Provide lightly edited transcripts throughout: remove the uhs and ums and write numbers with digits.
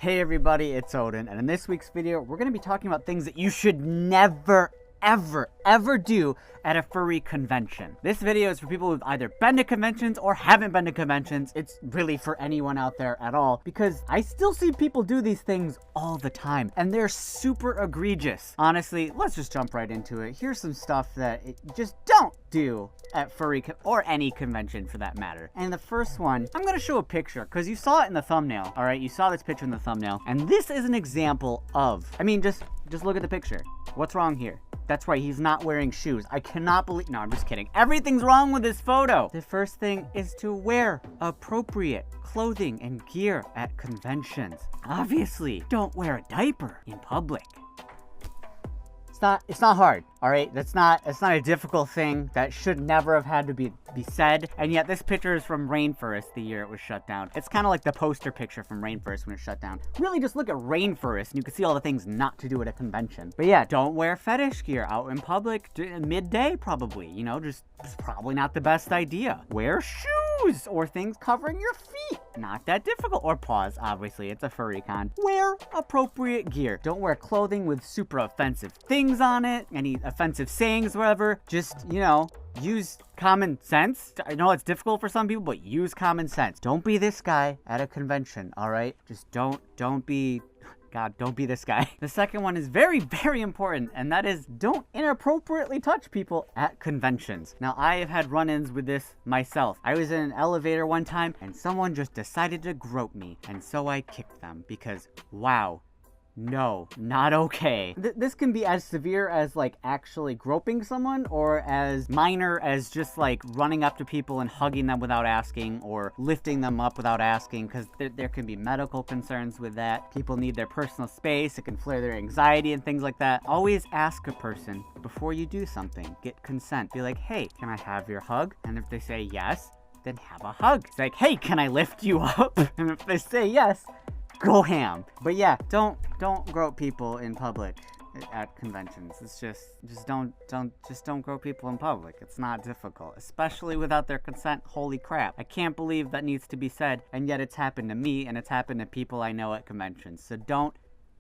Hey everybody, it's Odin, and in this week's video, we're going to be talking about things that you should never, ever do at a furry convention. This video is for people who've either been to conventions or haven't been to conventions. It's really for anyone out there at all, because I still see people do these things all the time, and they're super egregious. Honestly, let's just jump right into it. Here's some stuff that just don't do at furry or any convention for that matter. And the first one, I'm gonna show a picture because you saw it in the thumbnail. All right, you saw this picture in the thumbnail, and this is an example of, I mean, just look at the picture. What's wrong here? That's right, he's not wearing shoes. I cannot believe, no, I'm just kidding. Everything's wrong with this photo. The first thing is to wear appropriate clothing and gear at conventions. Obviously, don't wear a diaper in public. It's not hard, all right? It's not a difficult thing that should never have had to be said. And yet this picture is from Rainforest the year it was shut down. It's kind of like the poster picture from Rainforest when it shut down. Really just look at Rainforest and you can see all the things not to do at a convention. But yeah, don't wear fetish gear out in public midday probably, you know, just it's probably not the best idea. Wear shoes or things covering your feet. Not that difficult. Or pause, obviously, it's a furry con. Wear appropriate gear. Don't wear clothing with super offensive things on it, any offensive sayings, whatever. Just, you know, use common sense. I know it's difficult for some people, but use common sense. Don't be this guy at a convention, all right? Just don't be... God, don't be this guy. The second one is very, very important, and that is don't inappropriately touch people at conventions. Now, I have had run-ins with this myself. I was in an elevator one time, and someone just decided to grope me, and so I kicked them because, wow. No, not okay. This can be as severe as like actually groping someone or as minor as just like running up to people and hugging them without asking or lifting them up without asking, because there can be medical concerns with that. People need their personal space. It can flare their anxiety and things like that. Always ask a person before you do something. Get consent. Be like, hey, can I have your hug? And if they say yes, then have a hug. It's like, hey, can I lift you up? And if they say yes, go ham. But yeah, don't grope people in public at conventions. It's just don't grope people in public. It's not difficult, especially without their consent. Holy crap. I can't believe that needs to be said, and yet it's happened to me and it's happened to people I know at conventions. So don't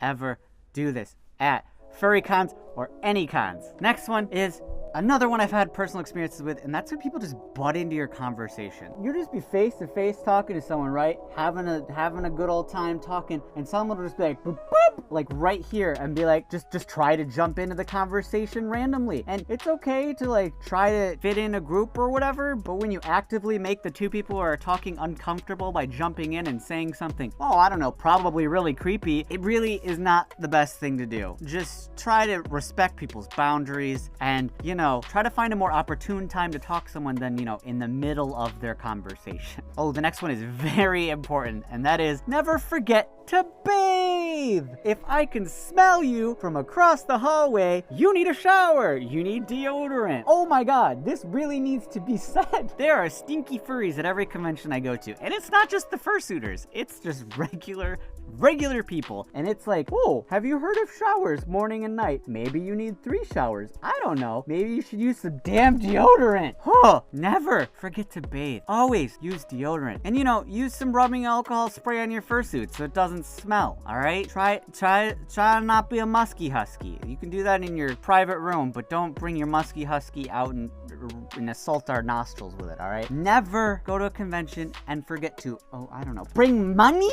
ever do this at furry cons or any cons. Next one is another one I've had personal experiences with, and that's when people just butt into your conversation. You just be face to face talking to someone, right? Having a good old time talking, and someone will just be like, boop, boop, like right here, and be like, just try to jump into the conversation randomly. And it's okay to like try to fit in a group or whatever, but when you actively make the two people who are talking uncomfortable by jumping in and saying something, oh, I don't know, probably really creepy, it really is not the best thing to do. Just try to respect people's boundaries and, you know, try to find a more opportune time to talk to someone than, you know, in the middle of their conversation. Oh, the next one is very important, and that is never forget to bathe. If I can smell you from across the hallway, you need a shower. You need deodorant. Oh my God, this really needs to be said. There are stinky furries at every convention I go to, and it's not just the fursuiters. It's just regular people. And it's like, oh, have you heard of showers morning and night? Maybe you need 3 showers. I don't know. Maybe you should use some damn deodorant. Oh, never forget to bathe. Always use deodorant. And you know, use some rubbing alcohol spray on your fursuit so it doesn't smell, all right? Try to not be a musky husky. You can do that in your private room, but don't bring your musky husky out and assault our nostrils with it, all right? Never go to a convention and forget to, oh, I don't know, bring money?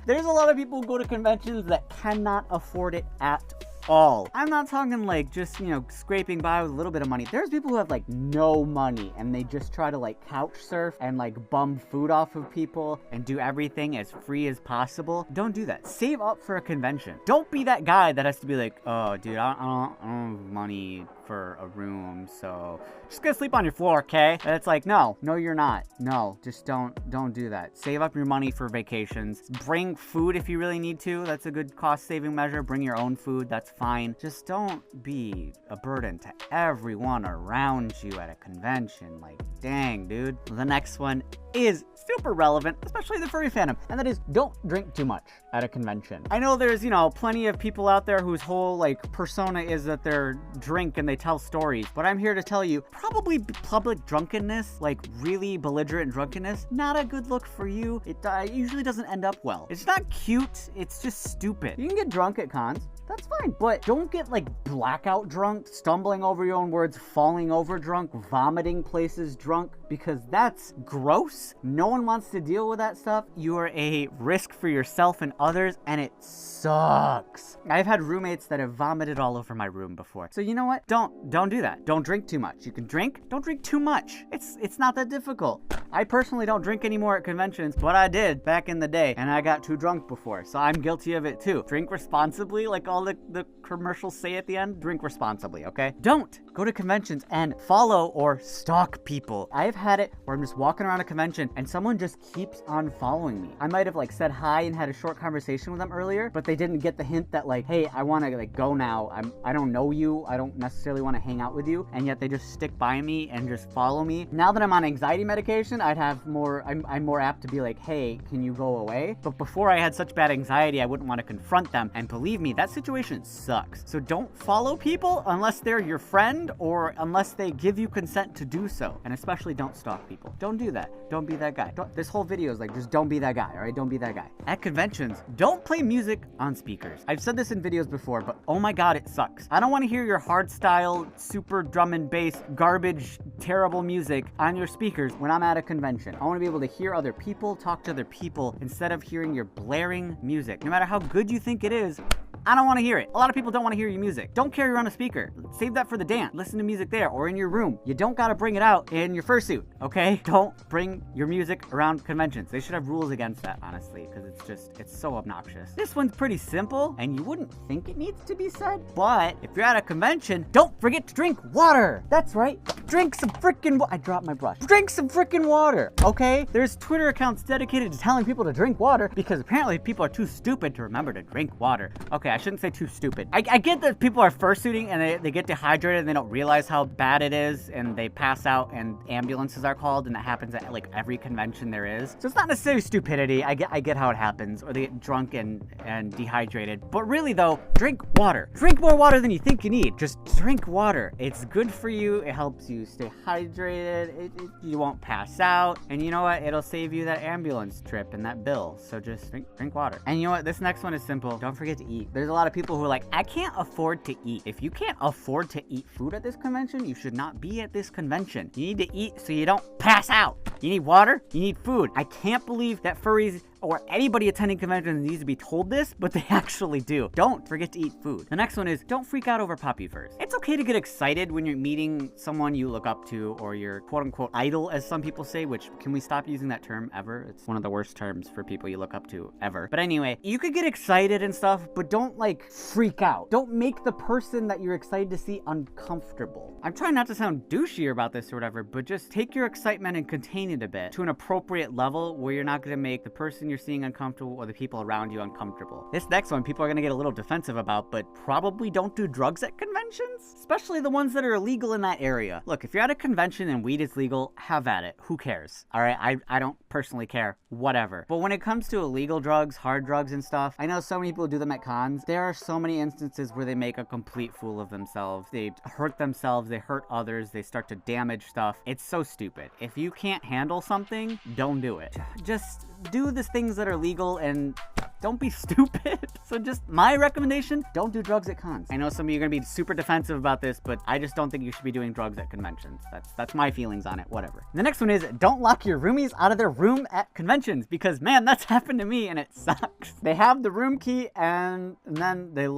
There's a lot of people who go to conventions that cannot afford it at all. I'm not talking like just, you know, scraping by with a little bit of money. There's people who have like no money and they just try to like couch surf and like bum food off of people and do everything as free as possible. Don't do that. Save up for a convention. Don't be that guy that has to be like, oh dude, I don't have money for a room, so just gonna sleep on your floor, okay? And it's like, no, you're not. No, just don't do that. Save up your money for vacations. Bring food if you really need to. That's a good cost-saving measure. Bring your own food. That's fine. Just don't be a burden to everyone around you at a convention. Like, dang, dude. The next one is super relevant, especially the furry fandom, and that is don't drink too much. at a convention. I know there's, you know, plenty of people out there whose whole, like, persona is that they're drink and they tell stories, but I'm here to tell you, probably public drunkenness, like really belligerent drunkenness, not a good look for you. It usually doesn't end up well. It's not cute, it's just stupid. You can get drunk at cons, that's fine, but don't get like blackout drunk, stumbling over your own words, falling over drunk, vomiting places drunk, because that's gross. No one wants to deal with that stuff. You are a risk for yourself and others, and it sucks. I've had roommates that have vomited all over my room before. So you know what? Don't do that. Don't drink too much. You can drink, don't drink too much. It's not that difficult. I personally don't drink anymore at conventions, but I did back in the day, and I got too drunk before, so I'm guilty of it too. Drink responsibly, like all the commercials say at the end. Drink responsibly, okay? Don't go to conventions and follow or stalk people. I've had it where I'm just walking around a convention and someone just keeps on following me. I might have like said hi and had a short conversation with them earlier, but they didn't get the hint that like, hey, I want to like go now. I don't know you. I don't necessarily want to hang out with you, and yet they just stick by me and just follow me. Now that I'm on anxiety medication, I'd have more. I'm more apt to be like, hey, can you go away? But before I had such bad anxiety, I wouldn't want to confront them. And believe me, that situation sucks. So don't follow people unless they're your friend or unless they give you consent to do so. And especially don't stalk people. Don't do that. Don't be that guy. This whole video is like, just don't be that guy, all right? Don't be that guy. At conventions, don't play music on speakers. I've said this in videos before, but oh my God, it sucks. I don't want to hear your hardstyle, super drum and bass, garbage, terrible music on your speakers when I'm at a convention. I want to be able to hear other people, talk to other people, instead of hearing your blaring music. No matter how good you think it is, I don't want to hear it. A lot of people don't want to hear your music. Don't carry around a speaker. Save that for the dance. Listen to music there or in your room. You don't got to bring it out in your fursuit, okay? Don't bring your music around conventions. They should have rules against that, honestly, because it's so obnoxious. This one's pretty simple, and you wouldn't think it needs to be said, but if you're at a convention, don't forget to drink water. That's right. Drink some freaking I dropped my brush. Drink some freaking water, okay? There's Twitter accounts dedicated to telling people to drink water because apparently people are too stupid to remember to drink water. Okay, I shouldn't say too stupid. I get that people are fursuiting and they get dehydrated and they don't realize how bad it is and they pass out and ambulances are called, and that happens at like every convention there is. So it's not necessarily stupidity. I get how it happens, or they get drunk and dehydrated. But really though, drink water. Drink more water than you think you need. Just drink water. It's good for you. It helps you stay hydrated. You won't pass out. And you know what? It'll save you that ambulance trip and that bill. So just drink water. And you know what? This next one is simple. Don't forget to eat. There's a lot of people who are like, I can't afford to eat. If you can't afford to eat food at this convention, you should not be at this convention. You need to eat so you don't pass out. You need water, you need food. I can't believe that furries or anybody attending conventions needs to be told this, but they actually do. Don't forget to eat food. The next one is don't freak out over puppy furs. It's okay to get excited when you're meeting someone you look up to or your quote unquote idol, as some people say, which can we stop using that term ever? It's one of the worst terms for people you look up to ever. But anyway, you could get excited and stuff, but don't like freak out. Don't make the person that you're excited to see uncomfortable. I'm trying not to sound douchey about this or whatever, but just take your excitement and contain it a bit to an appropriate level where you're not going to make the person you're seeing uncomfortable or the people around you uncomfortable. This next one people are going to get a little defensive about, but probably don't do drugs at conventions, especially the ones that are illegal in that area. Look, if you're at a convention and weed is legal, have at it. Who cares? All right, I don't personally care. Whatever. But when it comes to illegal drugs, hard drugs and stuff, I know so many people do them at cons. There are so many instances where they make a complete fool of themselves. They hurt themselves, they hurt others, they start to damage stuff. It's so stupid. If you can't handle something, don't do it. Just do the things that are legal and don't be stupid. So just my recommendation, don't do drugs at cons. I know some of you are going to be super defensive about this, but I just don't think you should be doing drugs at conventions. That's my feelings on it, whatever. The next one is don't lock your roomies out of their room at conventions, because man, that's happened to me and it sucks. They have the room key and then they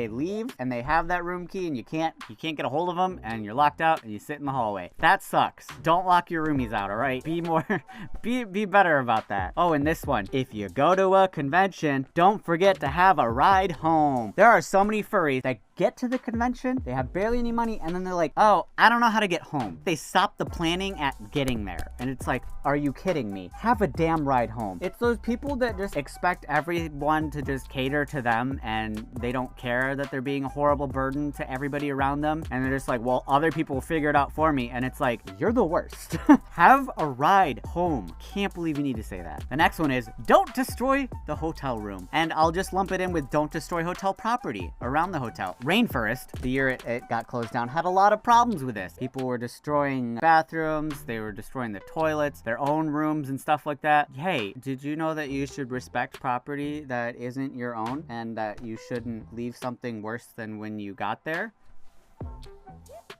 leave and they have that room key and you can't get a hold of them and you're locked out and you sit in the hallway. That sucks. Don't lock your roomies out, all right? Be better about that. Oh, and this one, if you go to a convention, don't forget to have a ride home. There are so many furries that get to the convention, they have barely any money, and then they're like, oh, I don't know how to get home. They stop the planning at getting there. And it's like, are you kidding me? Have a damn ride home. It's those people that just expect everyone to just cater to them, and they don't care that they're being a horrible burden to everybody around them. And they're just like, well, other people will figure it out for me. And it's like, you're the worst. Have a ride home. Can't believe you need to say that. The next one is, don't destroy the hotel room. And I'll just lump it in with don't destroy hotel property around the hotel. Rainforest, the year it got closed down, had a lot of problems with this. People were destroying bathrooms, they were destroying the toilets, their own rooms and stuff like that. Hey, did you know that you should respect property that isn't your own, and that you shouldn't leave something worse than when you got there?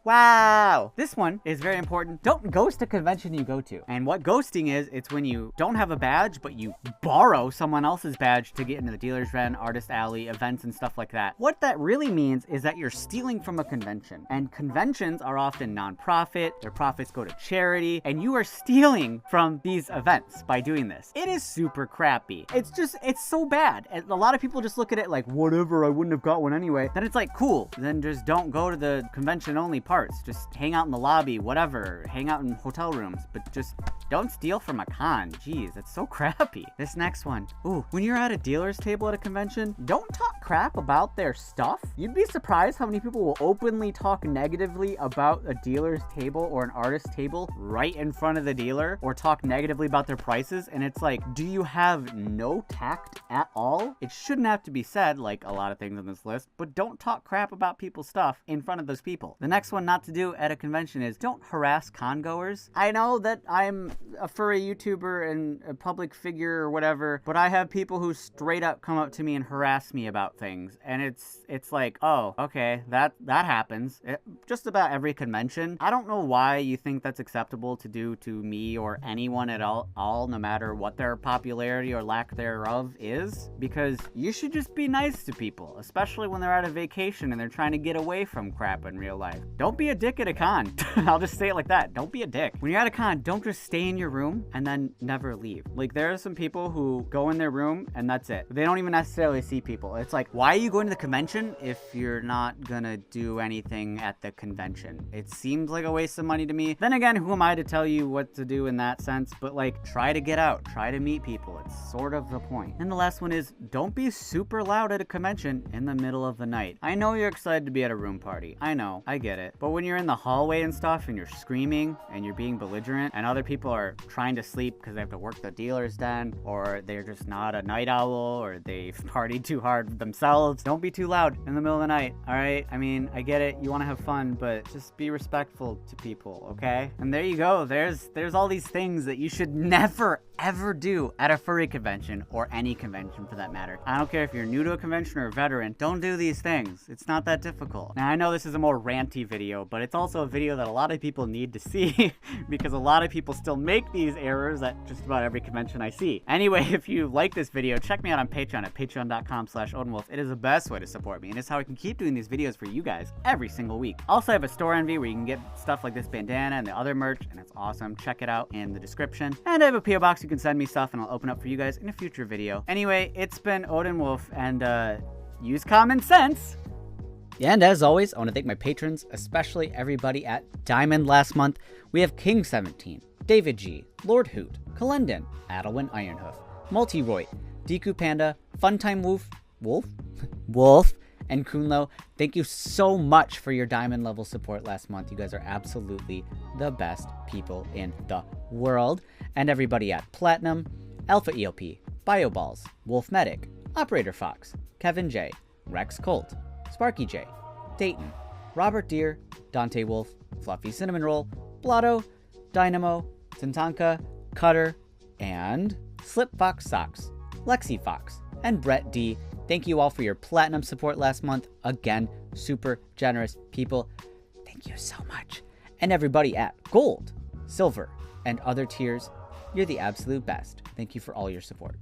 Wow! This one is very important. Don't ghost a convention you go to. And what ghosting is, it's when you don't have a badge, but you borrow someone else's badge to get into the dealer's den, artist alley, events, and stuff like that. What that really means is that you're stealing from a convention. And conventions are often non-profit, their profits go to charity, and you are stealing from these events by doing this. It is super crappy. It's so bad. And a lot of people just look at it like, whatever, I wouldn't have got one anyway. Then it's like, cool. Then just don't go to the convention only parts. Just hang out in the lobby, whatever. Hang out in hotel rooms, but just don't steal from a con. Jeez, that's so crappy. This next one. Ooh, when you're at a dealer's table at a convention, don't talk crap about their stuff. You'd be surprised how many people will openly talk negatively about a dealer's table or an artist's table right in front of the dealer, or talk negatively about their prices. And it's like, do you have no tact at all? It shouldn't have to be said, like a lot of things on this list, but don't talk crap about people's stuff in front of those people. The next one not to do at a convention is don't harass con goers. I know that I'm a furry YouTuber and a public figure or whatever, but I have people who straight up come up to me and harass me about things, and it's like, oh, okay, that happens just about every convention. I don't know why you think that's acceptable to do to me or anyone at all, no matter what their popularity or lack thereof is, because you should just be nice to people, especially when they're at a vacation and they're trying to get away from crap in real life. Don't be a dick at a con. I'll just say it like that. Don't be a dick. When you're at a con, don't just stay in your room and then never leave. Like, there are some people who go in their room and that's it. They don't even necessarily see people. It's like, why are you going to the convention if you're not gonna do anything at the convention? It seems like a waste of money to me. Then again, who am I to tell you what to do in that sense? But like, try to get out, try to meet people. It's sort of the point. And the last one is, don't be super loud at a convention in the middle of the night. I know you're excited to be at a room party. I know, I get it. But when you're in the hallway and stuff and you're screaming and you're being belligerent and other people are trying to sleep because they have to work the dealer's den, or they're just not a night owl, or they've partied too hard themselves, don't be too loud in the middle of the night, all right? I mean, I get it, you want to have fun, but just be respectful to people, okay? And there you go. There's all these things that you should never ever do at a furry convention, or any convention for that matter. I don't care if you're new to a convention or a veteran, don't do these things. It's not that difficult. Now, I know this is a more ranty video, but it's also a video that a lot of people need to see because a lot of people still make these errors at just about every convention I see. Anyway, if you like this video, check me out on Patreon at patreon.com/odinwolf. It is the best way to support me, and it's how I can keep doing these videos for you guys every single week. Also, I have a store envy where you can get stuff like this bandana and the other merch, and it's awesome. Check it out in the description. And I have a PO box you can send me stuff, and I'll open up for you guys in a future video. Anyway, it's been Odin Wolf, and use common sense. And as always, I want to thank my patrons, especially everybody at Diamond last month. We have King17, David G, Lord Hoot, Kalendon, Adelwin Ironhoof, Multiroy, Deku Panda, Funtime Wolf, and Kunlo. Thank you so much for your Diamond level support last month. You guys are absolutely the best people in the world. And everybody at Platinum, Alpha ELP, Bioballs, Wolf Medic, Operator Fox, Kevin J, Rex Colt, Sparky J, Dayton, Robert Deere, Dante Wolf, Fluffy Cinnamon Roll, Blotto, Dynamo, Tintanka, Cutter, and Slip Fox Socks, Lexi Fox, and Brett D. Thank you all for your Platinum support last month. Again, super generous people. Thank you so much. And everybody at Gold, Silver, and other tiers, you're the absolute best. Thank you for all your support.